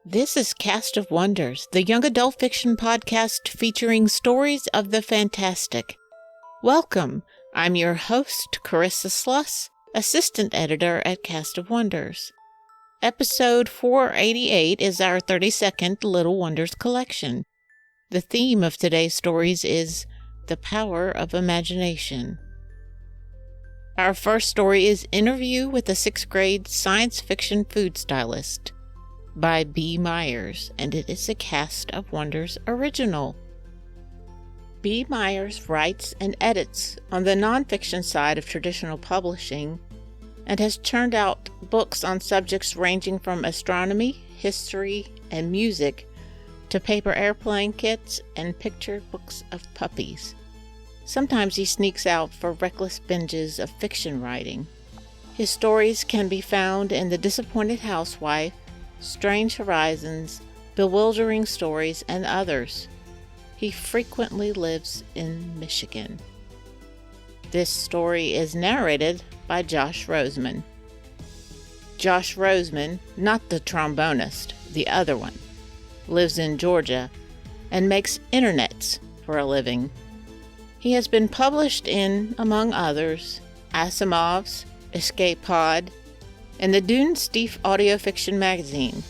This is Cast of Wonders, the young adult fiction podcast featuring stories of the fantastic. Welcome. I'm your host, Carissa Sluss, assistant editor at Cast of Wonders. Episode 488 is our 32nd Little Wonders collection. The theme of today's stories is the power of imagination. Our first story is Interview with a 6th grade science fiction food stylist by B. Myers, and it is a Cast of Wonders original. B. Myers writes and edits on the nonfiction side of traditional publishing and has churned out books on subjects ranging from astronomy, history, and music to paper airplane kits and picture books of puppies. Sometimes he sneaks out for reckless binges of fiction writing. His stories can be found in The Disappointed Housewife, Strange Horizons, Bewildering Stories, and others. He frequently lives in Michigan. This story is narrated by Josh Roseman. Josh Roseman, not the trombonist, the other one, lives in Georgia and makes internets for a living. He has been published in, among others, Asimov's Escape Pod and the Dune Steef audio fiction magazine.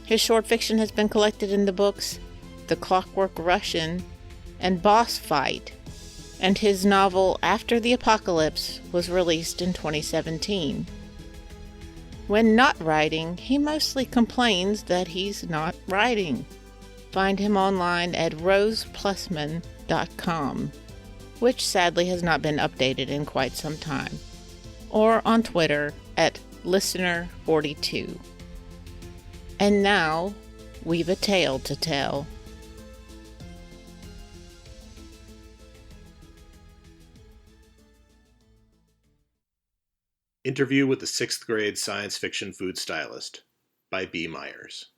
His short fiction has been collected in the books The Clockwork Russian and Boss Fight, and his novel After the Apocalypse was released in 2017. When not writing, he mostly complains that he's not writing. Find him online at roseplusman.com, which sadly has not been updated in quite some time, or on Twitter at listener42. And now, we've a tale to tell. Interview with the 6th grade science fiction food stylist by B. Myers.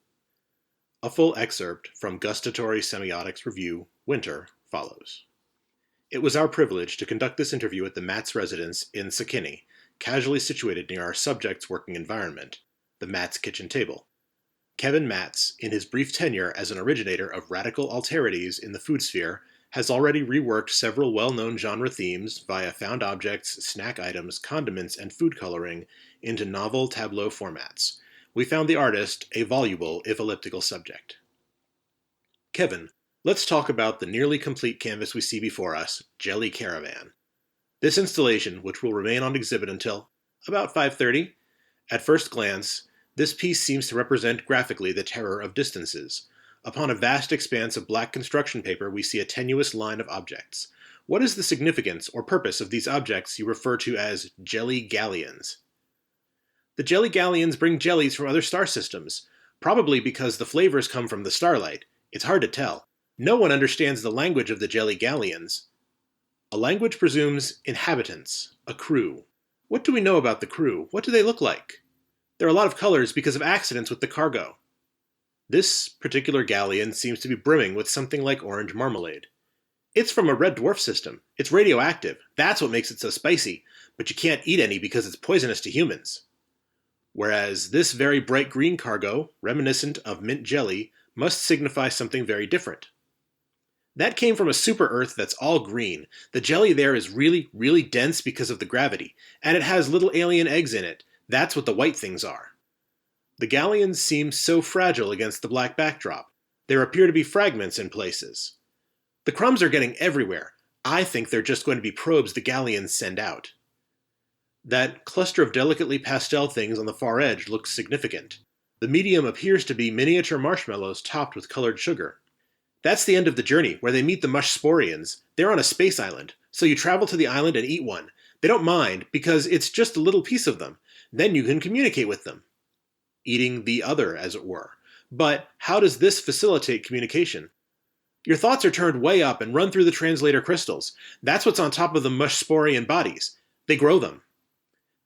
A full excerpt from Gustatory Semiotics Review, Winter, follows. It was our privilege to conduct this interview at the Matz residence in Sakinny, casually situated near our subject's working environment, the Matz kitchen table. Kevin Matz, in his brief tenure as an originator of radical alterities in the food sphere, has already reworked several well-known genre themes via found objects, snack items, condiments, and food coloring into novel tableau formats. We found the artist a voluble, if elliptical, subject. Kevin, let's talk about the nearly complete canvas we see before us, Jelly Caravan. This installation, which will remain on exhibit until about 5:30, at first glance, this piece seems to represent graphically the terror of distances. Upon a vast expanse of black construction paper, we see a tenuous line of objects. What is the significance or purpose of these objects you refer to as jelly galleons? The jelly galleons bring jellies from other star systems, probably because the flavors come from the starlight. It's hard to tell. No one understands the language of the jelly galleons. A language presumes inhabitants, a crew. What do we know about the crew? What do they look like? There are a lot of colors because of accidents with the cargo. This particular galleon seems to be brimming with something like orange marmalade. It's from a red dwarf system. It's radioactive. That's what makes it so spicy, but you can't eat any because it's poisonous to humans. Whereas this very bright green cargo, reminiscent of mint jelly, must signify something very different. That came from a super Earth that's all green. The jelly there is really, really dense because of the gravity, and it has little alien eggs in it. That's what the white things are. The galleons seem so fragile against the black backdrop. There appear to be fragments in places. The crumbs are getting everywhere. I think they're just going to be probes the galleons send out. That cluster of delicately pastel things on the far edge looks significant. The medium appears to be miniature marshmallows topped with colored sugar. That's the end of the journey, where they meet the mushsporians. They're on a space island, so you travel to the island and eat one. They don't mind, because it's just a little piece of them. Then you can communicate with them. Eating the other, as it were. But how does this facilitate communication? Your thoughts are turned way up and run through the translator crystals. That's what's on top of the mushsporian bodies. They grow them.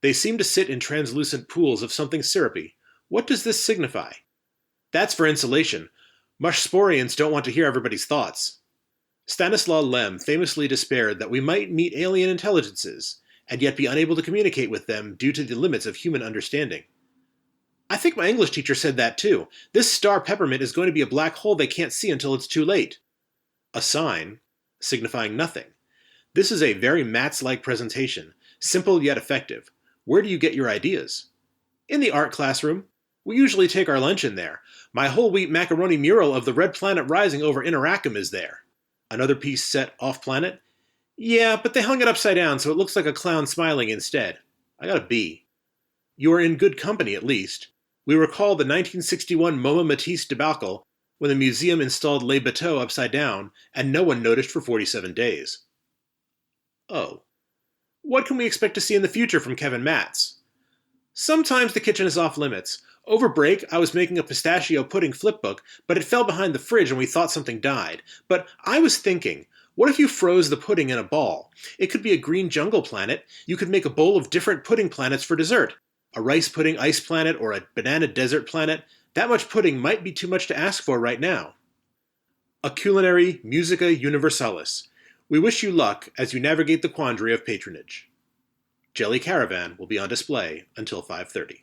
They seem to sit in translucent pools of something syrupy. What does this signify? That's for insulation. Mushsporians don't want to hear everybody's thoughts. Stanislaw Lem famously despaired that we might meet alien intelligences, and yet be unable to communicate with them due to the limits of human understanding. I think my English teacher said that too. This star peppermint is going to be a black hole they can't see until it's too late. A sign, signifying nothing. This is a very Matz-like presentation, simple yet effective. Where do you get your ideas? In the art classroom. We usually take our lunch in there. My whole wheat macaroni mural of the red planet rising over Inarachum is there. Another piece set off-planet? Yeah, but they hung it upside down so it looks like a clown smiling instead. I got a B. You are in good company, at least. We recall the 1961 MoMA Matisse debacle when the museum installed Les Bateaux upside down and no one noticed for 47 days. Oh. What can we expect to see in the future from Kevin Matz? Sometimes the kitchen is off limits. Over break, I was making a pistachio pudding flipbook, but it fell behind the fridge and we thought something died. But I was thinking, what if you froze the pudding in a ball? It could be a green jungle planet. You could make a bowl of different pudding planets for dessert. A rice pudding ice planet or a banana desert planet. That much pudding might be too much to ask for right now. A culinary musica universalis. We wish you luck as you navigate the quandary of patronage. Jelly Caravan will be on display until 5:30.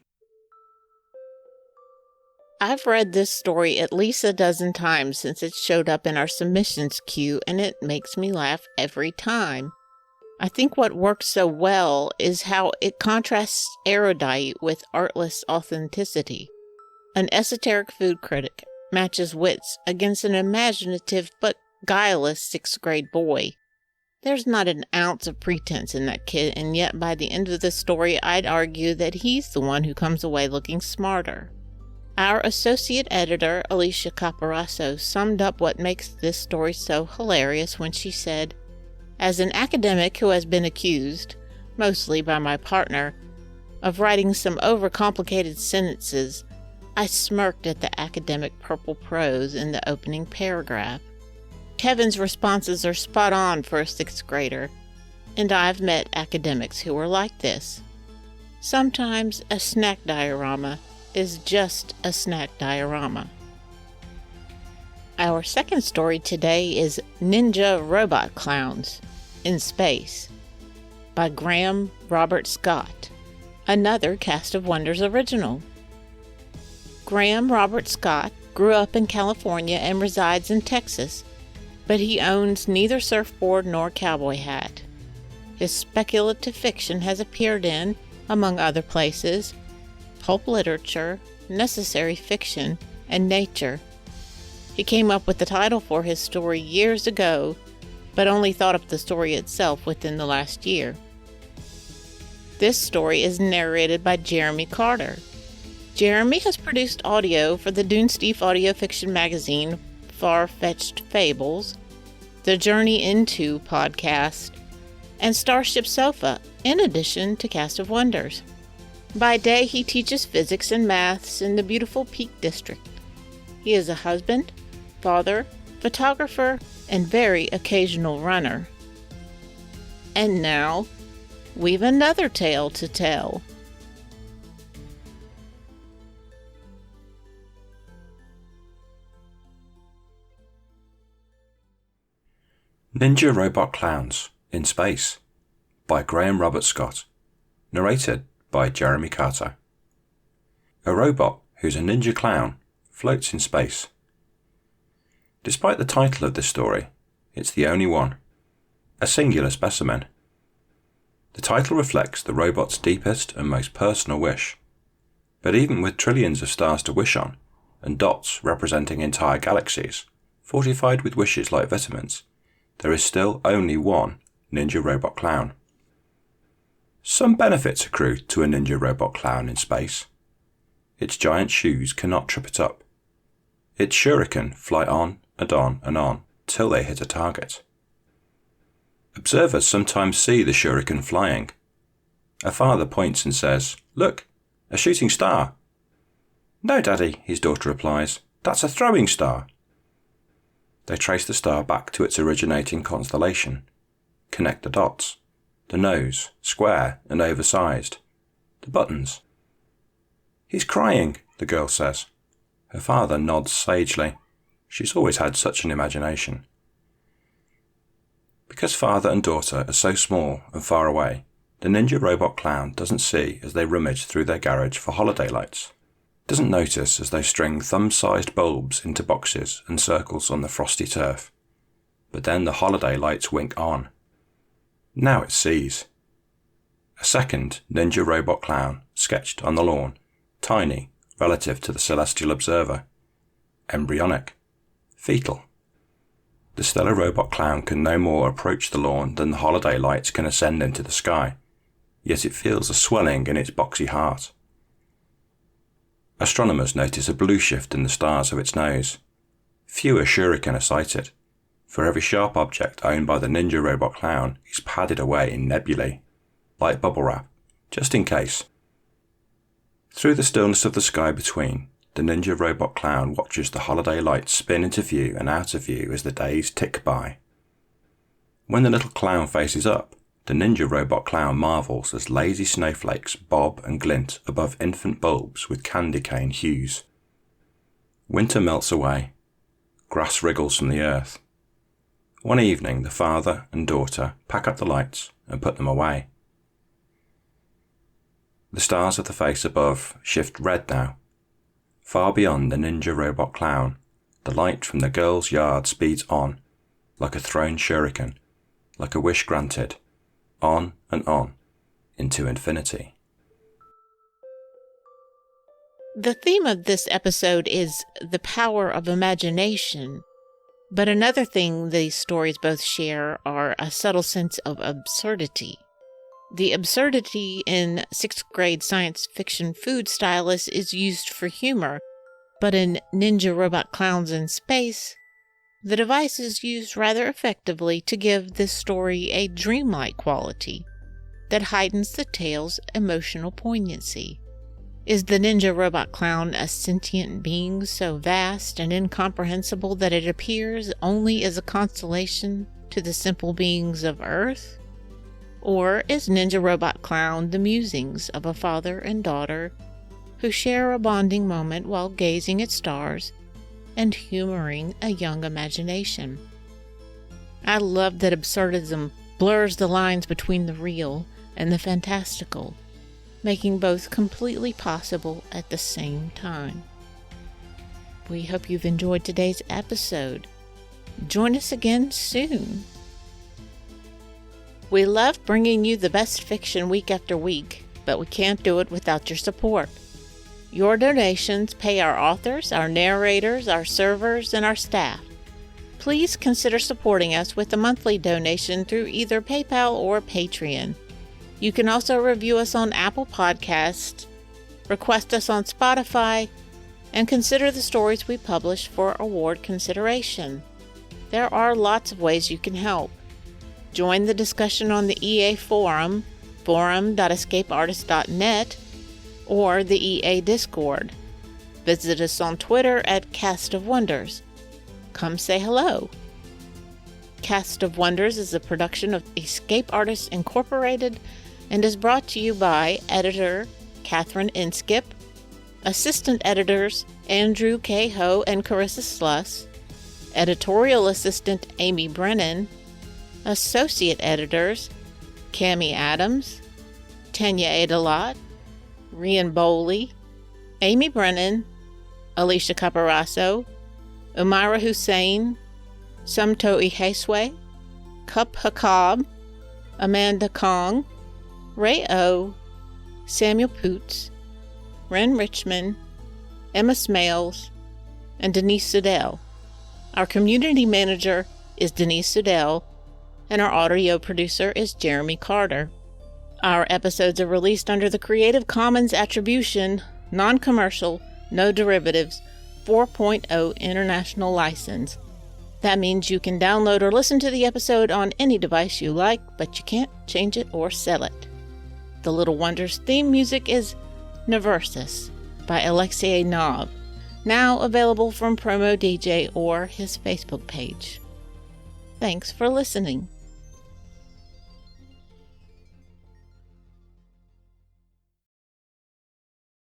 I've read this story at least a dozen times since it showed up in our submissions queue, and it makes me laugh every time. I think what works so well is how it contrasts erudite with artless authenticity. An esoteric food critic matches wits against an imaginative but guileless sixth-grade boy. There's not an ounce of pretense in that kid, and yet by the end of the story, I'd argue that he's the one who comes away looking smarter. Our associate editor, Alicia Caparasso, summed up what makes this story so hilarious when she said, "As an academic who has been accused, mostly by my partner, of writing some overcomplicated sentences, I smirked at the academic purple prose in the opening paragraph. Kevin's responses are spot on for a sixth grader, and I've met academics who are like this. Sometimes a snack diorama is just a snack diorama." Our second story today is Ninja Robot Clowns in Space by Graham Robert Scott, another Cast of Wonders original. Graham Robert Scott grew up in California and resides in Texas, but he owns neither surfboard nor cowboy hat. His speculative fiction has appeared in, among other places, pulp literature, necessary fiction, and nature. He came up with the title for his story years ago, but only thought up the story itself within the last year. This story is narrated by Jeremy Carter. Jeremy has produced audio for the Dunesteef audio fiction magazine Far-Fetched Fables, the Journey Into podcast, and Starship Sofa, in addition to Cast of Wonders. By day, he teaches physics and maths in the beautiful Peak District. He is a husband, father, photographer, and very occasional runner. And now, we've another tale to tell. Ninja Robot Clowns in Space by Graham Robert Scott. Narrated by Jeremy Carter. A robot who's a ninja clown floats in space. Despite the title of this story, it's the only one, a singular specimen. The title reflects the robot's deepest and most personal wish. But even with trillions of stars to wish on, and dots representing entire galaxies, fortified with wishes like vitamins, there is still only one ninja robot clown. Some benefits accrue to a ninja robot clown in space. Its giant shoes cannot trip it up. Its shuriken fly on and on and on till they hit a target. Observers sometimes see the shuriken flying. A father points and says, "Look, a shooting star." "No, Daddy," his daughter replies, "that's a throwing star." They trace the star back to its originating constellation, connect the dots, the nose, square and oversized, the buttons. "He's crying," the girl says. Her father nods sagely. She's always had such an imagination. Because father and daughter are so small and far away, the ninja robot clown doesn't see as they rummage through their garage for holiday lights. doesn't notice as they string thumb-sized bulbs into boxes and circles on the frosty turf. But then the holiday lights wink on. Now it sees. A second ninja robot clown sketched on the lawn, tiny relative to the celestial observer, embryonic, fetal. The stellar robot clown can no more approach the lawn than the holiday lights can ascend into the sky, yet it feels a swelling in its boxy heart. Astronomers notice a blue shift in the stars of its nose. Fewer shuriken are sighted, for every sharp object owned by the ninja robot clown is padded away in nebulae, like bubble wrap, just in case. Through the stillness of the sky between, the ninja robot clown watches the holiday lights spin into view and out of view as the days tick by. When the little clown faces up, the ninja robot clown marvels as lazy snowflakes bob and glint above infant bulbs with candy cane hues. Winter melts away. Grass wriggles from the earth. One evening the father and daughter pack up the lights and put them away. The stars of the face above shift red now. Far beyond the ninja robot clown, the light from the girl's yard speeds on, like a thrown shuriken, like a wish granted, on, into infinity. The theme of this episode is the power of imagination, but another thing these stories both share are a subtle sense of absurdity. The absurdity in 6th grade science fiction food stylist is used for humor, but in Ninja Robot Clowns in Space, the device is used rather effectively to give this story a dreamlike quality that heightens the tale's emotional poignancy. Is the Ninja Robot Clown a sentient being so vast and incomprehensible that it appears only as a consolation to the simple beings of Earth? Or is Ninja Robot Clown the musings of a father and daughter who share a bonding moment while gazing at stars and humoring a young imagination? I love that absurdism blurs the lines between the real and the fantastical, making both completely possible at the same time. We hope you've enjoyed today's episode. Join us again soon. We love bringing you the best fiction week after week, but we can't do it without your support. Your donations pay our authors, our narrators, our servers, and our staff. Please consider supporting us with a monthly donation through either PayPal or Patreon. You can also review us on Apple Podcasts, request us on Spotify, and consider the stories we publish for award consideration. There are lots of ways you can help. Join the discussion on the EA forum, forum.escapeartist.net, or the EA Discord. Visit us on Twitter at Cast of Wonders. Come say hello. Cast of Wonders is a production of Escape Artists Incorporated and is brought to you by editor Catherine Inskip, assistant editors Andrew K. Ho and Carissa Sluss, editorial assistant Amy Brennan, associate editors Cami Adams, Tanya Adelot, Rian Bowley, Amy Brennan, Alicia Caparasso, Umaira Hussein, Sumto Iheswe, Cup Hakab, Amanda Kong, Ray O, Samuel Poots, Ren Richmond, Emma Smales, and Denise Sudell. Our community manager is Denise Sudell, and our audio producer is Jeremy Carter. Our episodes are released under the Creative Commons Attribution, Non-Commercial, No Derivatives 4.0 International License. That means you can download or listen to the episode on any device you like, but you can't change it or sell it. The Little Wonders theme music is Neversus by Alexei Nov, now available from Promo DJ or his Facebook page. Thanks for listening.